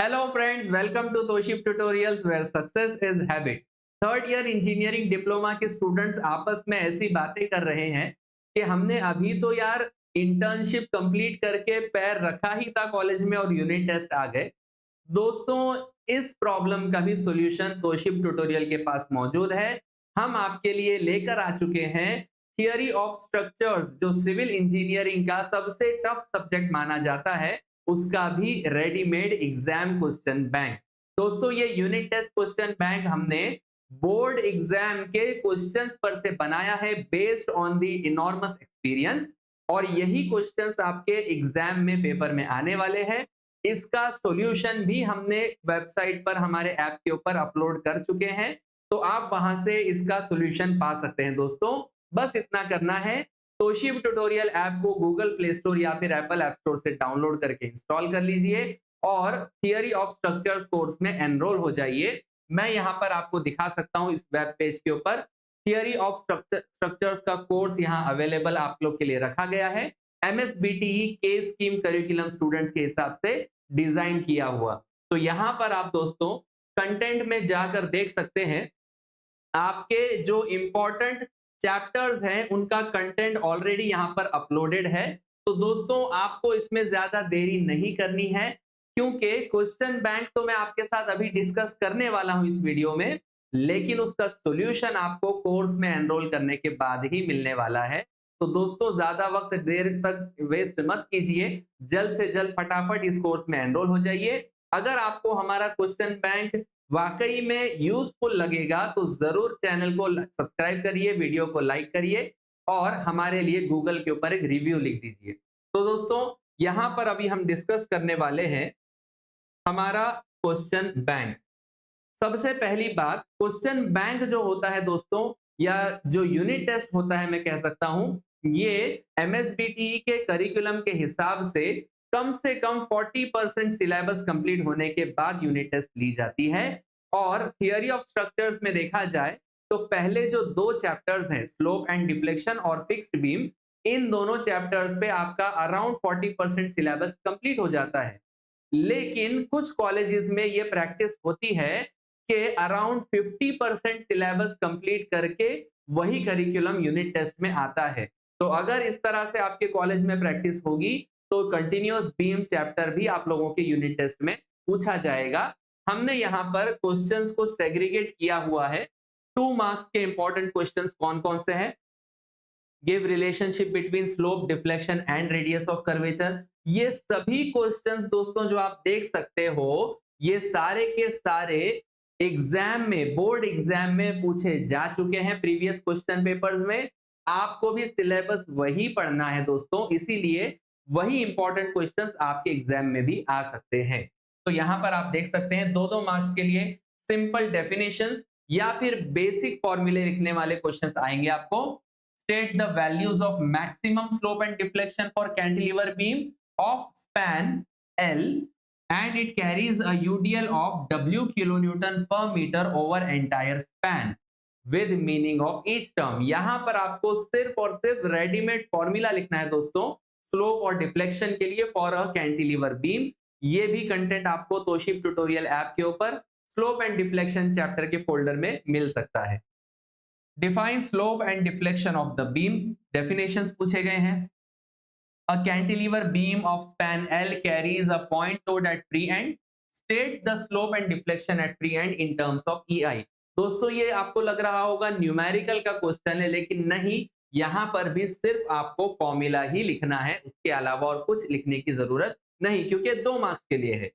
Hello friends, welcome to Toship Tutorials where success is habit। Third year engineering diploma के students आपस में ऐसी बातें कर रहे हैं कि हमने अभी तो यार इंटर्नशिप कंप्लीट करके पैर रखा ही था कॉलेज में और यूनिट टेस्ट आ गए। दोस्तों, इस प्रॉब्लम का भी सॉल्यूशन तोशिप ट्यूटोरियल के पास मौजूद है। हम आपके लिए लेकर आ चुके हैं थियरी ऑफ स्ट्रक्चर्स, जो सिविल इंजीनियरिंग का सबसे टफ सब्जेक्ट माना जाता है, उसका भी रेडीमेड एग्जाम क्वेश्चन बैंक। दोस्तों, ये यूनिट टेस्ट क्वेश्चन बैंक हमने बोर्ड एग्जाम के क्वेश्चंस पर से बनाया है based on the enormous experience, और यही क्वेश्चंस आपके एग्जाम में पेपर में आने वाले हैं। इसका सॉल्यूशन भी हमने वेबसाइट पर हमारे ऐप के ऊपर अपलोड कर चुके हैं, तो आप वहां से इसका सॉल्यूशन पा सकते हैं। दोस्तों, बस इतना करना है, तोशिब ट्यूटोरियल ऐप को गूगल प्ले स्टोर या फिर एप्पल ऐप स्टोर से डाउनलोड करके इंस्टॉल कर लीजिए और थियरी ऑफ स्ट्रक्चर्स कोर्स में एनरोल हो जाइए। मैं यहाँ पर आपको दिखा सकता हूँ इस वेब पेज के ऊपर थियरी ऑफ स्ट्रक्चर्स का कोर्स यहाँ अवेलेबल आप लोग के लिए रखा गया है। एमएसबीटीई के स्कीम करिकुलम स्टूडेंट्स के हिसाब से डिजाइन किया हुआ। तो यहाँ पर आप दोस्तों कंटेंट में जाकर देख सकते हैं, आपके जो इंपॉर्टेंट चैप्टर्स हैं उनका कंटेंट ऑलरेडी यहाँ पर अपलोडेड है। तो दोस्तों, आपको इसमें ज्यादा देरी नहीं करनी है, क्योंकि क्वेश्चन बैंक तो मैं आपके साथ अभी डिस्कस करने वाला हूं इस वीडियो में, लेकिन उसका सॉल्यूशन आपको कोर्स में एनरोल करने के बाद ही मिलने वाला है। तो दोस्तों, ज्यादा वक्त देर तक वेस्ट मत कीजिए, जल्द से जल्द फटाफट इस कोर्स में एनरोल हो जाइए। अगर आपको हमारा क्वेश्चन बैंक वाकई में यूजफुल लगेगा तो जरूर चैनल को सब्सक्राइब करिए, वीडियो को लाइक करिए और हमारे लिए गूगल के ऊपर एक रिव्यू लिख दीजिए। तो दोस्तों, यहां पर अभी हम डिस्कस करने वाले हैं हमारा क्वेश्चन बैंक। सबसे पहली बात, क्वेश्चन बैंक जो होता है दोस्तों, या जो यूनिट टेस्ट होता है, मैं कह सकता हूं ये एमएसबीटीई के करिकुलम के हिसाब से कम 40% सिलेबस कंप्लीट होने के बाद यूनिट टेस्ट ली जाती है। और थियरी ऑफ स्ट्रक्चर्स में देखा जाए तो पहले जो दो चैप्टर्स हैं, स्लोप एंड डिफ्लेक्शन और फिक्स्ड बीम, इन दोनों चैप्टर्स पे आपका अराउंड 40% सिलेबस कंप्लीट हो जाता है। लेकिन कुछ कॉलेजेस में ये प्रैक्टिस होती है कि अराउंड 50% सिलेबस कंप्लीट करके वही करिकुलम यूनिट टेस्ट में आता है। तो अगर इस तरह से आपके कॉलेज में प्रैक्टिस होगी तो कंटिन्यूअस बीम चैप्टर भी आप लोगों के यूनिट टेस्ट में पूछा जाएगा। हमने यहाँ पर क्वेश्चंस को सेग्रीगेट किया हुआ है। 2 मार्क्स के इंपॉर्टेंट क्वेश्चंस कौन कौन से हैं? Give relationship between slope, deflection and radius of curvature. ये सभी क्वेश्चंस दोस्तों जो आप देख सकते हो, ये सारे के सारे एग्जाम में, बोर्ड एग्जाम में पूछे जा चुके हैं प्रीवियस क्वेश्चन पेपर्स में। आपको भी सिलेबस वही पढ़ना है दोस्तों, इसीलिए वही इंपॉर्टेंट क्वेश्चंस आपके एग्जाम में भी आ सकते हैं। तो यहां पर आप देख सकते हैं 2-2 मार्क्स के लिए सिंपल डेफिनेशंस या फिर बेसिक फॉर्मूले लिखने वाले क्वेश्चंस आएंगे आपको। State the values of maximum slope and deflection for cantilever beam of span L and it carries a UDL of W kilonewton per meter over entire span with meaning of each term। यहां पर आपको सिर्फ और सिर्फ readymade formula लिखना है दोस्तों, slope और डिफ्लेक्शन के लिए फॉर अ कैंटिलीवर बीम। ये भी कंटेंट आपको तोशिप ट्यूटोरियल ऐप के ऊपर स्लोप एंड डिफ्लेक्शन चैप्टर के फोल्डर में मिल सकता है। Define slope and deflection of the beam, definitions पूछे गए हैं। अ cantilever beam of span L carries a point load at free and, state the slope and deflection at free and in terms of EI। दोस्तों, ये आपको लग रहा होगा numerical का क्वेश्चन है, लेकिन नहीं, यहां पर भी सिर्फ आपको फॉर्मूला ही लिखना है, उसके अलावा और कुछ लिखने की जरूरत नहीं, क्योंकि 2 मार्क्स के लिए है।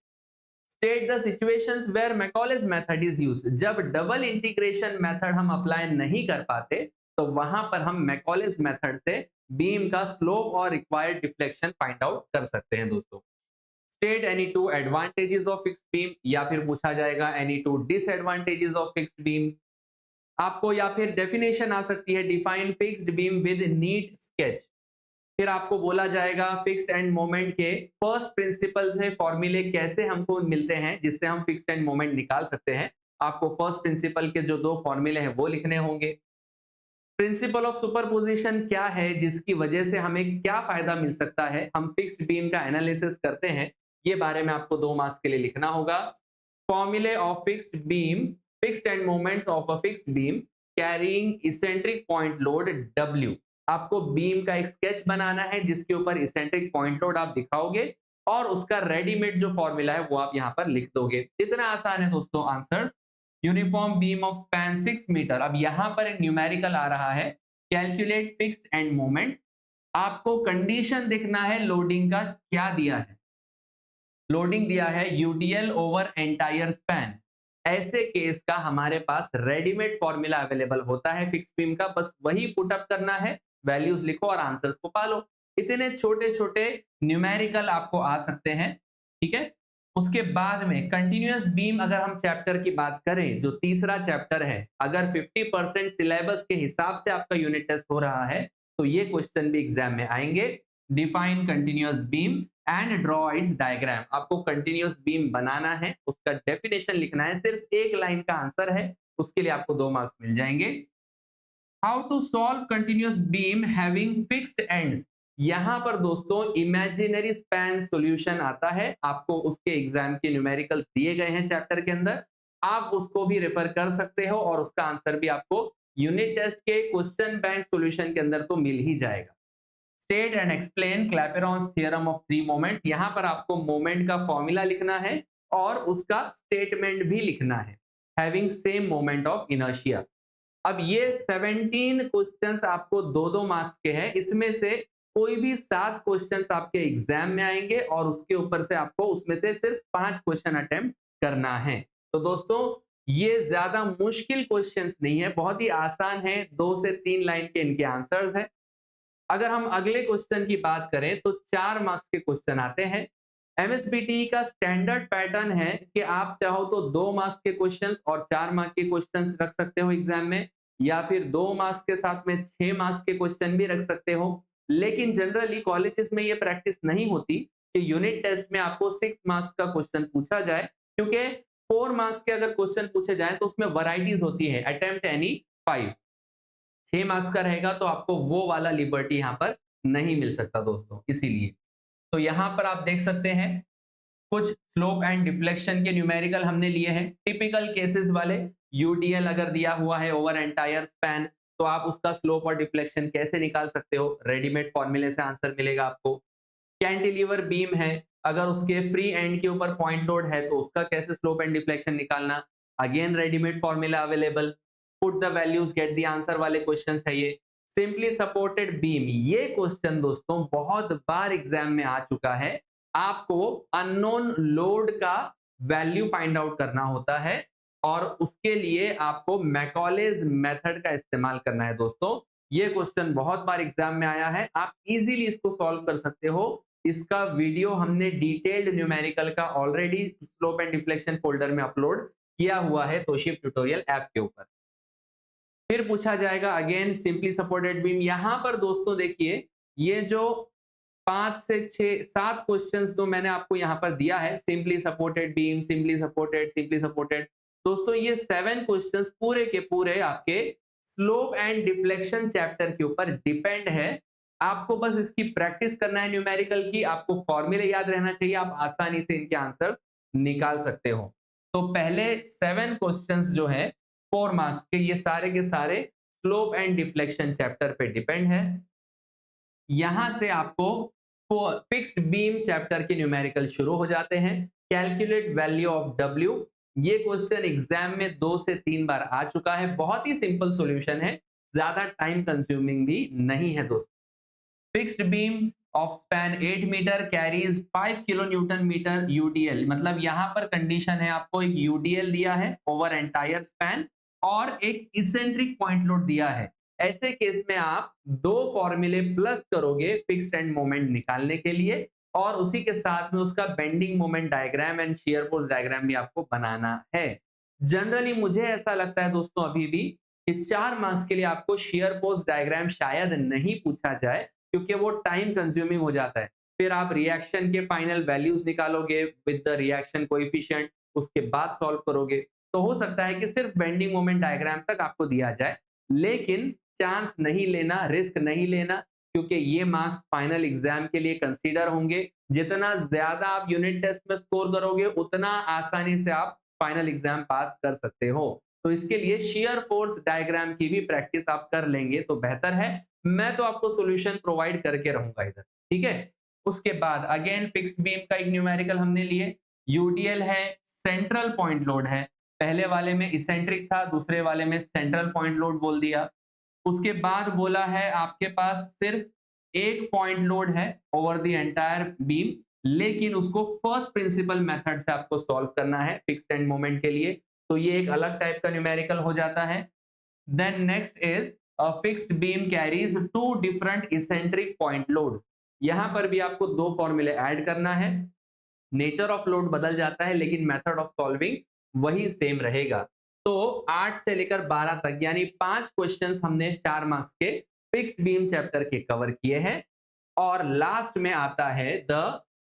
State the situations where Macaulay's method is used. जब डबल इंटीग्रेशन मेथड हम अप्लाई नहीं कर पाते तो वहां पर हम मैकॉलेज मेथड से बीम का स्लोप और रिक्वायर्ड डिफ्लेक्शन फाइंड आउट कर सकते हैं दोस्तों। State any two advantages of fixed beam, या फिर पूछा जाएगा any two disadvantages of fixed beam आपको, या फिर डेफिनेशन आ सकती है define fixed beam with neat sketch. फिर आपको बोला जाएगा फिक्स्ड एंड मोमेंट के फर्स्ट प्रिंसिपल्स है, फॉर्मूले कैसे हमको मिलते हैं जिससे हम फिक्स्ड एंड मोमेंट निकाल सकते हैं। आपको फर्स्ट प्रिंसिपल के जो 2 फॉर्मूले हैं वो लिखने होंगे। प्रिंसिपल ऑफ सुपरपोजिशन क्या है, जिसकी वजह से हमें क्या फायदा मिल सकता है, हम फिक्स्ड बीम का एनालिसिस करते हैं, ये बारे में आपको 2 मार्क्स के लिए लिखना होगा। फॉर्मूले of fixed beam, fixed end moments of a fixed beam carrying eccentric point load W। आपको बीम का एक स्केच बनाना है जिसके ऊपर इसेंट्रिक पॉइंट लोड आप दिखाओगे और उसका रेडीमेड जो फॉर्मूला है वो आप यहाँ पर लिख दोगे। इतना आसान है दोस्तों answers. Uniform beam of span 6 metre, अब यहाँ पर एक न्यूमेरिकल आ रहा है, कैलकुलेट फिक्स्ड एंड मोमेंट्स। आपको कंडीशन देखना है लोडिंग का क्या दिया है। लोडिंग दिया है यूडीएल ओवर एंटायर स्पैन। ऐसे केस का हमारे पास रेडीमेड फॉर्मूला अवेलेबल होता है फिक्स बीम का, बस वही पुट अप करना है, वैल्यूज लिखो और आंसर्स को पालो। इतने छोटे छोटे न्यूमेरिकल आपको आ सकते हैं, ठीक है। उसके बाद में कंटिन्यूअस बीम, अगर हम चैप्टर की बात करें जो तीसरा चैप्टर है, अगर 50% सिलेबस के हिसाब से आपका यूनिट टेस्ट हो रहा है तो ये क्वेश्चन भी एग्जाम में आएंगे। Define continuous beam and draw it's diagram. आपको कंटिन्यूअस बीम बनाना है, उसका डेफिनेशन लिखना है, सिर्फ एक लाइन का आंसर है, उसके लिए आपको 2 मार्क्स मिल जाएंगे। How to solve continuous beam having fixed ends. यहां पर दोस्तों इमेजिनरी स्पैन सॉल्यूशन आता है, आपको उसके एग्जाम के न्यूमेरिकल्स दिए गए हैं चैप्टर के अंदर, आप उसको भी रेफर कर सकते हो और उसका आंसर भी आपको यूनिट टेस्ट के क्वेश्चन बैंक सॉल्यूशन के अंदर तो मिल ही जाएगा। State and explain Clapeyron's theorem of 3 moment. यहां पर आपको मोमेंट का फॉर्मूला लिखना है और उसका स्टेटमेंट भी लिखना है, having same moment of inertia. अब ये 17 क्वेश्चंस आपको 2-2 मार्क्स के हैं, इसमें से कोई भी 7 क्वेश्चंस आपके एग्जाम में आएंगे और उसके ऊपर से आपको उसमें से सिर्फ 5 क्वेश्चन अटेम्प्ट करना है। तो दोस्तों ये ज्यादा मुश्किल क्वेश्चंस नहीं है, बहुत ही आसान है, 2 से 3 लाइन के इनके आंसर्स हैं। अगर हम अगले क्वेश्चन की बात करें तो 4 मार्क्स के क्वेश्चन आते हैं। एमएसबीटी का स्टैंडर्ड पैटर्न है कि आप चाहो तो 2 मार्क्स के क्वेश्चंस और 4 मार्क्स के क्वेश्चंस रख सकते हो एग्जाम में, या फिर 2 मार्क्स के साथ में 6 मार्क्स के क्वेश्चन भी रख सकते हो। लेकिन जनरली कॉलेजेस में ये प्रैक्टिस नहीं होती कि यूनिट टेस्ट में आपको 6 मार्क्स का क्वेश्चन पूछा जाए, क्योंकि 4 मार्क्स के अगर क्वेश्चन पूछे जाए तो उसमें वैरायटीज होती है, अटेम्प्ट एनी 5। 6 मार्क्स का रहेगा तो आपको वो वाला लिबर्टी यहां पर नहीं मिल सकता दोस्तों, इसीलिए। तो यहां पर आप देख सकते हैं कुछ स्लोप एंड डिफ्लेक्शन के न्यूमेरिकल हमने लिए हैं, टिपिकल केसेस वाले। यूडीएल अगर दिया हुआ है ओवर एंटायर स्पैन तो आप उसका स्लोप और डिफ्लेक्शन कैसे निकाल सकते हो, रेडीमेड फॉर्मूले से आंसर मिलेगा आपको। कैंटिलीवर बीम है, अगर उसके फ्री एंड के ऊपर पॉइंट लोड है तो उसका कैसे स्लोप एंड डिफ्लेक्शन निकालना, again readymade formula available. Put the values get the answer वाले क्वेश्चंस है ये। सिंपली सपोर्टेड बीम, ये क्वेश्चन दोस्तों बहुत बार एग्जाम में आ चुका है। आपको अननोन लोड का वैल्यू फाइंड आउट करना होता है और उसके लिए आपको मैकॉलेज मेथड का इस्तेमाल करना है दोस्तों। ये क्वेश्चन बहुत बार एग्जाम में आया है, आप इजीली इसको सॉल्व कर सकते हो। इसका वीडियो हमने डिटेल्ड न्यूमेरिकल का already slope and deflection folder में अपलोड किया हुआ है तोशिब ट्यूटोरियल ऐप के ऊपर। फिर पूछा जाएगा अगेन सिंपली सपोर्टेड बीम। यहां पर दोस्तों देखिए ये जो 5 से 6 7 क्वेश्चंस जो मैंने आपको यहां पर दिया है, simply supported beam, simply supported, दोस्तों ये 7 क्वेश्चंस पूरे के पूरे आपके स्लोप एंड डिफ्लेक्शन चैप्टर के ऊपर डिपेंड है। आपको बस इसकी प्रैक्टिस करना है न्यूमेरिकल की, आपको फॉर्मूले याद रहना चाहिए, आप आसानी से इनके आंसर निकाल सकते हो। तो पहले 7 क्वेश्चंस जो है 4 मार्क्स के, ये सारे के सारे स्लोप एंड डिफ्लेक्शन चैप्टर पे डिपेंड है। यहां से आपको फिक्स्ड बीम चैप्टर के न्यूमेरिकल शुरू हो जाते हैं। कैलकुलेट वैल्यू ऑफ डब्ल्यू, ये क्वेश्चन एग्जाम में 2 से 3 बार आ चुका है, बहुत ही सिंपल सॉल्यूशन है, ज्यादा टाइम कंज्यूमिंग भी नहीं है दोस्तों। Fixed beam of span 8 metre carries 5 kilo newton metre UDL, मतलब यहां पर कंडीशन है आपको एक यूडीएल दिया है ओवर एंटायर स्पैन और एक इसेंट्रिक पॉइंट लोड दिया है। ऐसे केस में आप 2 फॉर्मूले प्लस करोगे फिक्स्ड एंड मोमेंट निकालने के लिए और उसी के साथ में उसका bending moment diagram and shear force diagram भी आपको बनाना है। जनरली मुझे ऐसा लगता है दोस्तों अभी भी कि 4 मार्क्स के लिए आपको शियर फोर्स डायग्राम शायद नहीं पूछा जाए, क्योंकि वो टाइम कंज्यूमिंग हो जाता है। फिर आप रिएक्शन के फाइनल वैल्यूज निकालोगे विद द रिएक्शन कोएफिशिएंट, उसके बाद सॉल्व करोगे। तो हो सकता है कि सिर्फ बेंडिंग मोमेंट डायग्राम तक आपको दिया जाए, लेकिन चांस नहीं लेना, रिस्क नहीं लेना, क्योंकि ये मार्क्स फाइनल एग्जाम के लिए कंसीडर होंगे। जितना ज्यादा आप यूनिट टेस्ट में स्कोर करोगे उतना आसानी से आप फाइनल एग्जाम पास कर सकते हो। तो इसके लिए शेयर फोर्स डायग्राम की भी प्रैक्टिस आप कर लेंगे तो बेहतर है। मैं तो आपको सॉल्यूशन प्रोवाइड करके रहूंगा इधर, ठीक है। उसके बाद अगेन फिक्स्ड बीम का एक न्यूमेरिकल हमने लिए। यूडीएल है, सेंट्रल पॉइंट लोड है। पहले वाले में इसेंट्रिक था, दूसरे वाले में सेंट्रल पॉइंट लोड बोल दिया। उसके बाद बोला है आपके पास सिर्फ एक पॉइंट लोड है ओवर द एंटायर बीम, लेकिन उसको फर्स्ट प्रिंसिपल मेथड से आपको सॉल्व करना है फिक्स्ड एंड मोमेंट के लिए। तो ये एक अलग टाइप का न्यूमेरिकल हो जाता है। Then next is a fixed beam carries two different eccentric point loads. यहां पर भी आपको दो फॉर्मूले ऐड करना है। नेचर ऑफ लोड बदल जाता है लेकिन मेथड ऑफ सॉल्विंग वही सेम रहेगा। तो 8 से लेकर 12 तक यानी 5 क्वेश्चंस हमने 4 मार्क्स के फिक्स्ड बीम चैप्टर के कवर किए हैं। और लास्ट में आता है द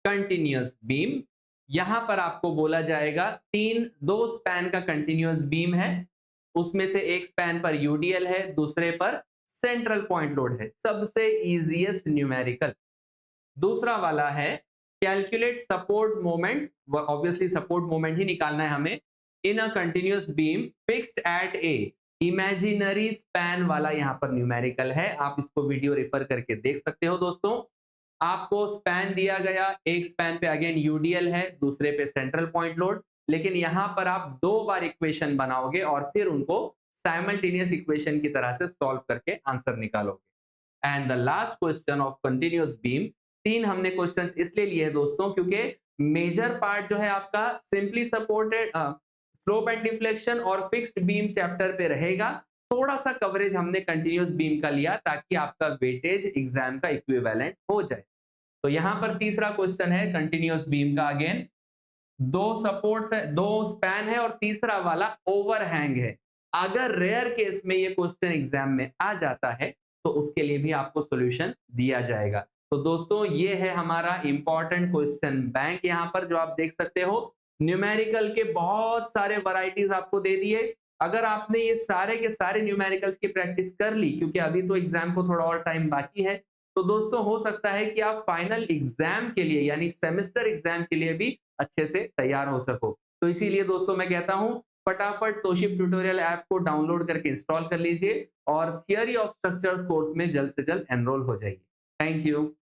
कंटिन्यूअस बीम। यहां पर आपको बोला जाएगा दो स्पैन का कंटिन्यूअस बीम है, उसमें से एक स्पैन पर यूडीएल है, दूसरे पर सेंट्रल पॉइंट लोड है। सबसे इजीएस्ट न्यूमेरिकल। दूसरा वाला है calculate support moments. Obviously support moment ही निकालना है हमें in a continuous beam fixed at a imaginary span वाला यहां पर न्यूमेरिकल है। आप इसको वीडियो रेफर करके देख सकते हो दोस्तों। आपको स्पैन दिया गया, एक स्पैन पे अगेन यूडीएल है, दूसरे पे सेंट्रल पॉइंट लोड, लेकिन यहां पर आप 2 बार इक्वेशन बनाओगे और फिर उनको साइमल्टेनियस इक्वेशन की तरह से सॉल्व करके आंसर निकालोगे। And the last question of continuous beam, 3 हमने क्वेश्चंस इसलिए लिए हैं दोस्तों क्योंकि मेजर पार्ट जो है आपका simply supported slope and deflection और फिक्स्ड बीम चैप्टर पे रहेगा। थोड़ा सा कवरेज हमने कंटिन्यूअस बीम का लिया ताकि आपका वेटेज एग्जाम का इक्विवेलेंट हो जाए। तो यहां पर तीसरा क्वेश्चन है कंटिन्यूअस बीम का। अगेन 2 सपोर्ट्स है, 2 स्पैन है और तीसरा वाला ओवरहैंग है। अगर रेयर केस में ये क्वेश्चन एग्जाम में आ जाता है तो उसके लिए भी आपको सॉल्यूशन दिया जाएगा। तो दोस्तों ये है हमारा इंपॉर्टेंट क्वेश्चन बैंक यहां पर जो आप देख सकते हो। न्यूमेरिकल के बहुत सारे वैरायटीज आपको दे दिए। अगर आपने ये सारे के सारे न्यूमेरिकल्स की प्रैक्टिस कर ली, क्योंकि अभी तो एग्जाम को थोड़ा और टाइम बाकी है, तो दोस्तों हो सकता है कि आप फाइनल एग्जाम के लिए यानी सेमेस्टर एग्जाम के लिए भी अच्छे से तैयार हो सको। तो इसीलिए दोस्तों मैं कहता हूं फटाफट तोशिब ट्यूटोरियल ऐप को डाउनलोड करके इंस्टॉल कर लीजिए और थियरी ऑफ स्ट्रक्चर्स कोर्स में जल्द से जल्द एनरोल हो जाइए। Thank you.